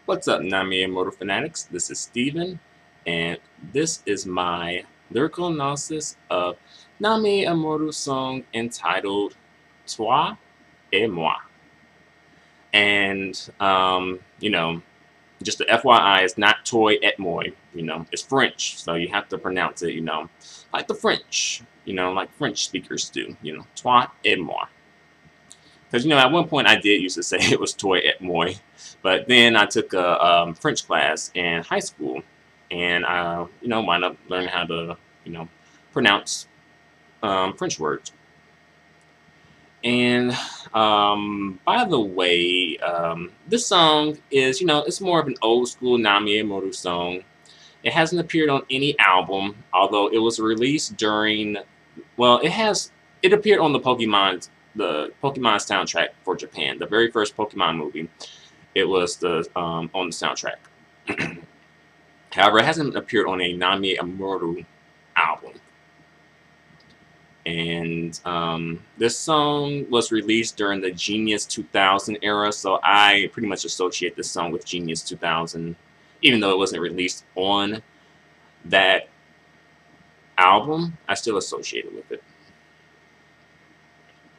What's up, Namie Amuro fanatics? This is Steven, and this is my lyrical analysis of Namie Amuro's song entitled Toi et Moi. And, just the FYI, it's not Toi et Moi, it's French, so you have to pronounce it, like the French, like French speakers do, Toi et Moi. Because, at one point I did used to say it was Toi et Moi, but then I took a French class in high school, and I, wound up learning how to, pronounce French words. And by the way, this song is, it's more of an old school Namie Amuro song. It hasn't appeared on any album, although it was released during, well, it appeared on the Pokemon soundtrack for Japan, the very first Pokemon movie. It was on the soundtrack. However, it hasn't appeared on a Namie Amuro album. And this song was released during the Genius 2000 era, so I pretty much associate this song with Genius 2000, even though it wasn't released on that album. I still associate it with it.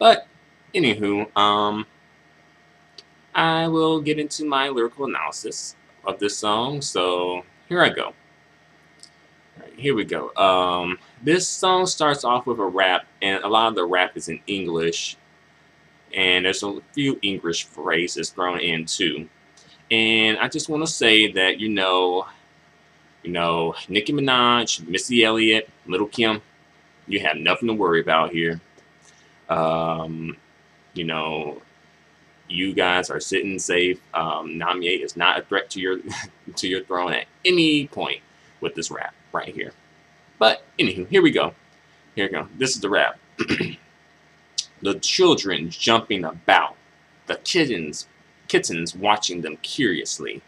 But anywho, I will get into my lyrical analysis of this song. So here I go. All right, here we go. This song starts off with a rap, and a lot of the rap is in English, and there's a few English phrases thrown in too. And I just want to say that Nicki Minaj, Missy Elliott, Little Kim, you have nothing to worry about here. Um, you know, you guys are sitting safe. Namie is not a threat to your to your throne at any point with this rap right here. But anywho, here we go. Here we go. This is the rap. The children jumping about, the kittens watching them curiously,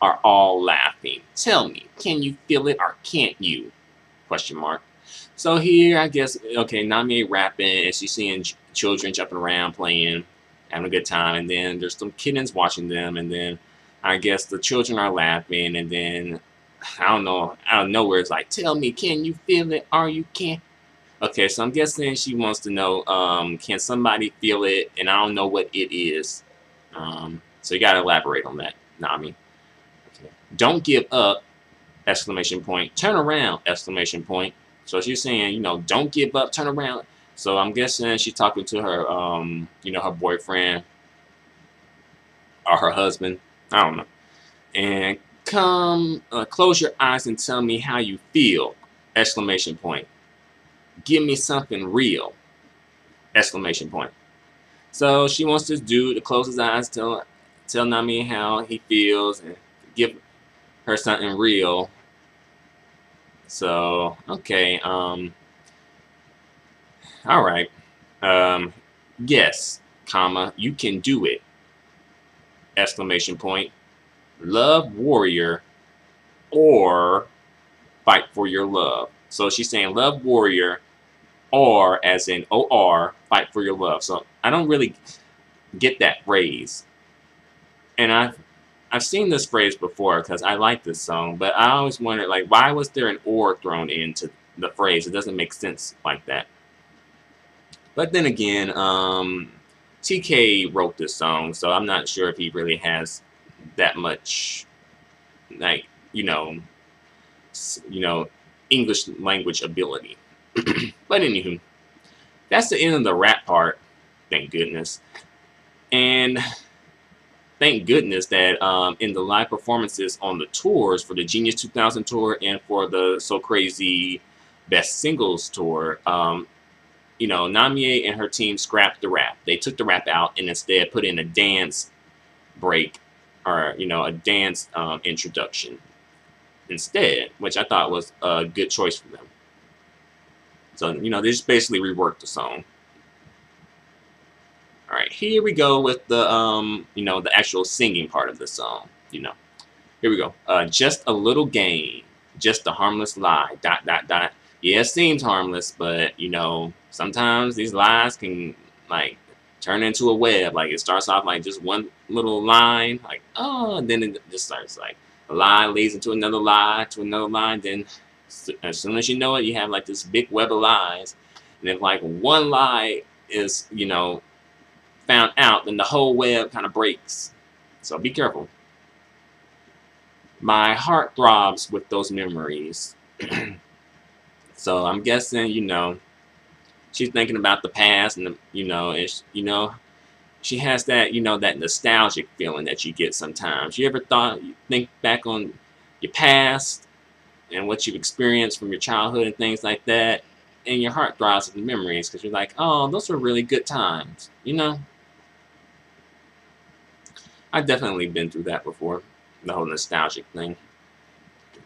are all laughing. Tell me, can you feel it or can't you? Question mark. So here, I guess, okay, Namie rapping, and she's seeing children jumping around, playing, having a good time, and then there's some kittens watching them, and then I guess the children are laughing, and then I don't know, out of nowhere, it's like, tell me, can you feel it or you can't? Okay, so I'm guessing she wants to know, can somebody feel it, and I don't know what it is. So you gotta elaborate on that, Namie. Okay. Don't give up! Exclamation point. Turn around! Exclamation point. So she's saying, don't give up, turn around. So I'm guessing she's talking to her, her boyfriend or her husband. I don't know. And come, close your eyes and tell me how you feel! Exclamation point. Give me something real! Exclamation point. So she wants this dude to close his eyes, tell Namie how he feels, and give her something real. So, okay, all right. Yes, comma, you can do it! Exclamation point. Love warrior or fight for your love. So she's saying love warrior or as in OR, fight for your love. So I don't really get that phrase. And I've seen this phrase before because I like this song, but I always wondered, like, why was there an or thrown into the phrase? It doesn't make sense like that. But then again, TK wrote this song, so I'm not sure if he really has that much, like, English language ability. But anywho, that's the end of the rap part. Thank goodness. And thank goodness that in the live performances on the tours for the Genius 2000 tour and for the So Crazy Best Singles tour, Namie and her team scrapped the rap. They took the rap out and instead put in a dance break or, a dance introduction instead, which I thought was a good choice for them. So, they just basically reworked the song. All right, here we go with the, the actual singing part of the song. Here we go. Just a little game, just a harmless lie. ... Yeah, it seems harmless, but sometimes these lies can turn into a web. Like it starts off like just one little line, like oh, and then it just starts like a line leads into another line to another line. Then as soon as you know it, you have like this big web of lies. And if like one lie is, you know, found out, then the whole web kind of breaks. So be careful. My heart throbs with those memories. So I'm guessing, you know, she's thinking about the past, and you know, she has that, you know, that nostalgic feeling that you get sometimes. You ever you think back on your past and what you've experienced from your childhood and things like that, and your heart throbs with the memories because you're like, oh, those were really good times, you know? I've definitely been through that before, the whole nostalgic thing.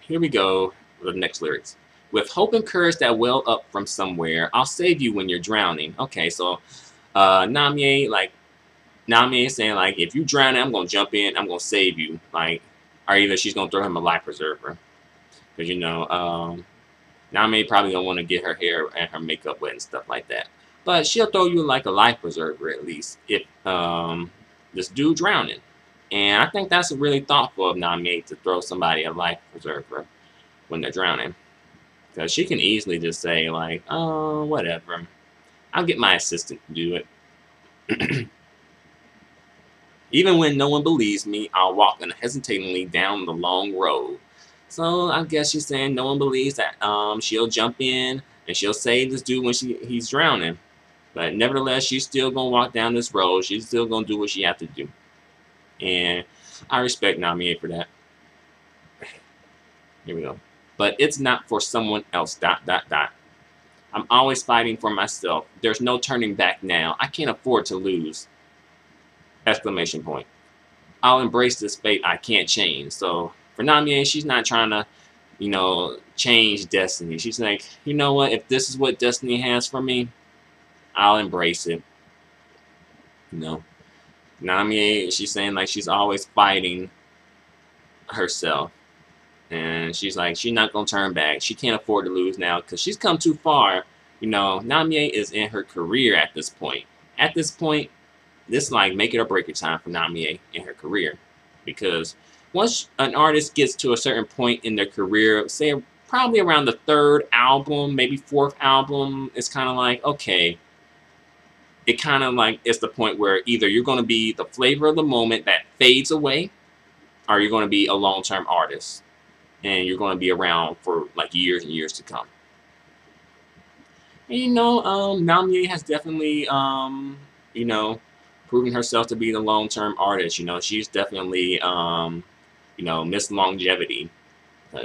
Here we go with the next lyrics. With hope and courage that well up from somewhere, I'll save you when you're drowning. Okay, so Namie, like, Namie is saying, like, if you drown, I'm going to jump in, I'm going to save you. Like, or either she's going to throw him a life preserver. Because, you know, Namie probably don't want to get her hair and her makeup wet and stuff like that. But she'll throw you, like, a life preserver at least if this dude drowning. And I think that's really thoughtful of Namie to throw somebody a life preserver when they're drowning. Because she can easily just say, like, oh, whatever. I'll get my assistant to do it. Even when no one believes me, I'll walk unhesitatingly down the long road. So I guess she's saying no one believes that she'll jump in and she'll save this dude when he's drowning. But nevertheless, she's still going to walk down this road. She's still going to do what she has to do. And I respect Namie for that. Here we go. But it's not for someone else, ... I'm always fighting for myself. There's no turning back now. I can't afford to lose. Exclamation point. I'll embrace this fate I can't change. So for Namie, she's not trying to, you know, change destiny. She's like, you know what? If this is what destiny has for me, I'll embrace it. You know, Namie, she's saying like she's always fighting herself. And she's like, she's not going to turn back. She can't afford to lose now because she's come too far. You know, Namie is in her career at this point. At this point, this like make it or break it time for Namie in her career. Because once an artist gets to a certain point in their career, say probably around the third album, maybe fourth album, it's kind of like, okay, it kind of like it's the point where either you're going to be the flavor of the moment that fades away, or you're going to be a long-term artist. And you're going to be around for like years and years to come. And, you know, Namie has definitely, you know, proven herself to be the long-term artist. You know, she's definitely, you know, Miss Longevity.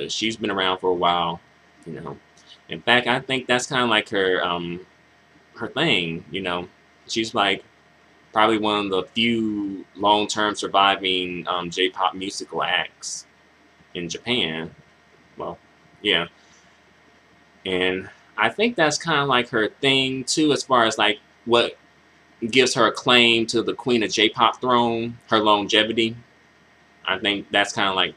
She's been around for a while, you know. In fact, I think that's kind of like her, her thing, you know. She's like probably one of the few long-term surviving J-pop musical acts in Japan. Well, yeah. And I think that's kind of like her thing too, as far as like what gives her a claim to the Queen of J-pop throne, her longevity. I think that's kind of like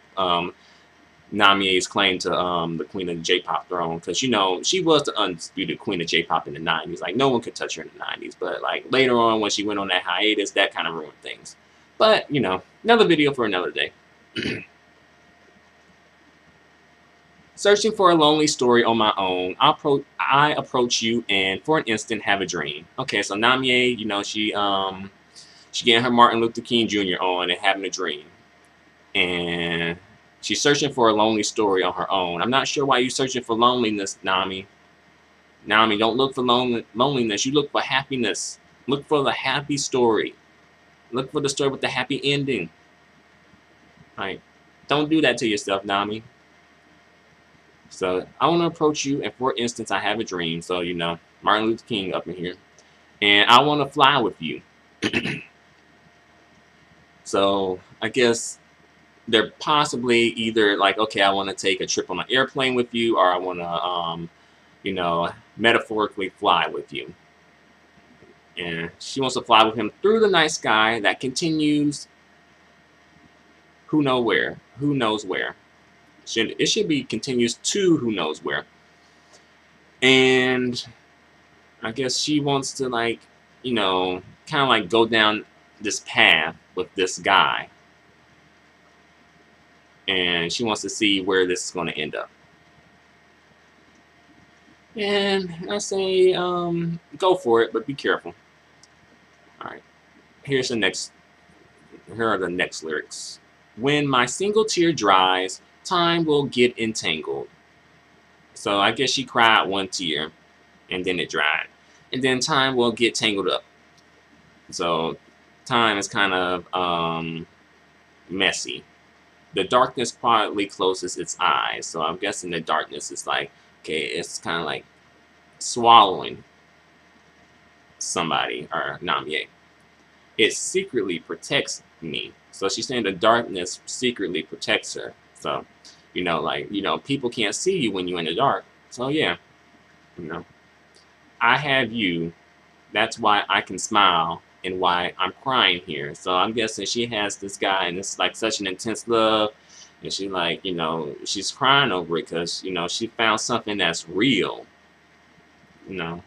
Namie's claim to the Queen of the J-pop throne, because you know she was the undisputed Queen of J-pop in the 90s. Like no one could touch her in the 90s, but like later on when she went on that hiatus, that kind of ruined things. But you know, another video for another day. Searching for a lonely story on my own, I approach you and for an instant have a dream. Okay, so Namie, you know, she getting her Martin Luther King Jr. on and having a dream. And she's searching for a lonely story on her own. I'm not sure why you're searching for loneliness, Namie. Namie, don't look for loneliness. You look for happiness. Look for the happy story. Look for the story with the happy ending. Right? Don't do that to yourself, Namie. So I want to approach you, and for instance, I have a dream. So, you know, Martin Luther King up in here. And I want to fly with you. So I guess they're possibly either like, okay, I want to take a trip on an airplane with you, or I want to, you know, metaphorically fly with you. And she wants to fly with him through the night sky that continues who knows where. It should be continues to who knows where. And I guess she wants to like you know, kind of like go down this path with this guy, and she wants to see where this is going to end up. And I say, go for it, but be careful. All right, here's the next. Here are the next lyrics. When my single tear dries, time will get entangled. So I guess she cried one tear, and then it dried, and then time will get tangled up. So time is kind of messy. The darkness quietly closes its eyes. So I'm guessing the darkness is like, okay, it's kind of like swallowing somebody, or Namie. It secretly protects me. So she's saying the darkness secretly protects her. So, like, people can't see you when you're in the dark. So yeah, I have you. That's why I can smile and why I'm crying here. So I'm guessing she has this guy, and it's like such an intense love. And she like, she's crying over it because, she found something that's real. I'm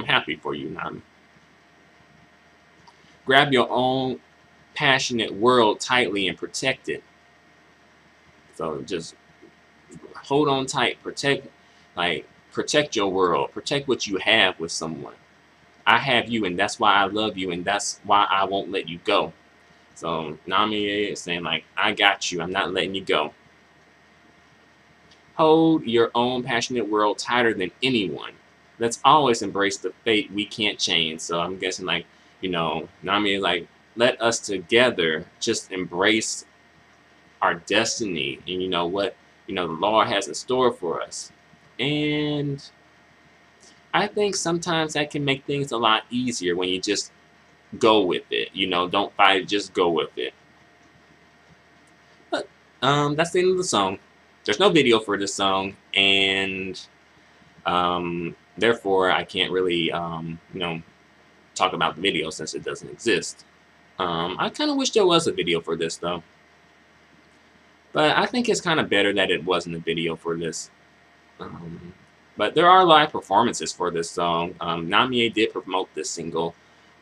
happy for you, Nami. Grab your own passionate world tightly and protect it. So just hold on tight, protect your world, protect what you have with someone. I have you, and that's why I love you, and that's why I won't let you go. So Namie is saying like, I got you, I'm not letting you go. Hold your own passionate world tighter than anyone. Let's always embrace the fate we can't change. So I'm guessing like, Namie like, let us together just embrace our destiny, and what the Lord has in store for us. And I think sometimes that can make things a lot easier when you just go with it. Don't fight it, just go with it. But that's the end of the song. There's no video for this song, and therefore I can't really talk about the video since it doesn't exist. I kind of wish there was a video for this though. But I think it's kind of better that it wasn't a video for this. But there are live performances for this song. Namie did promote this single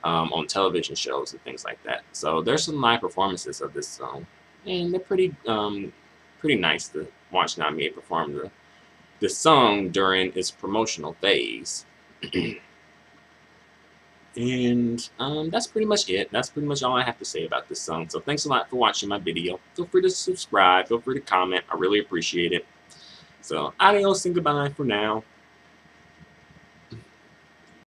on television shows and things like that. So there's some live performances of this song, and they're pretty nice to watch Namie perform the song during its promotional phase. And that's pretty much it. That's pretty much all I have to say about this song. So thanks a lot for watching my video. Feel free to subscribe. Feel free to comment. I really appreciate it. So adios and goodbye for now.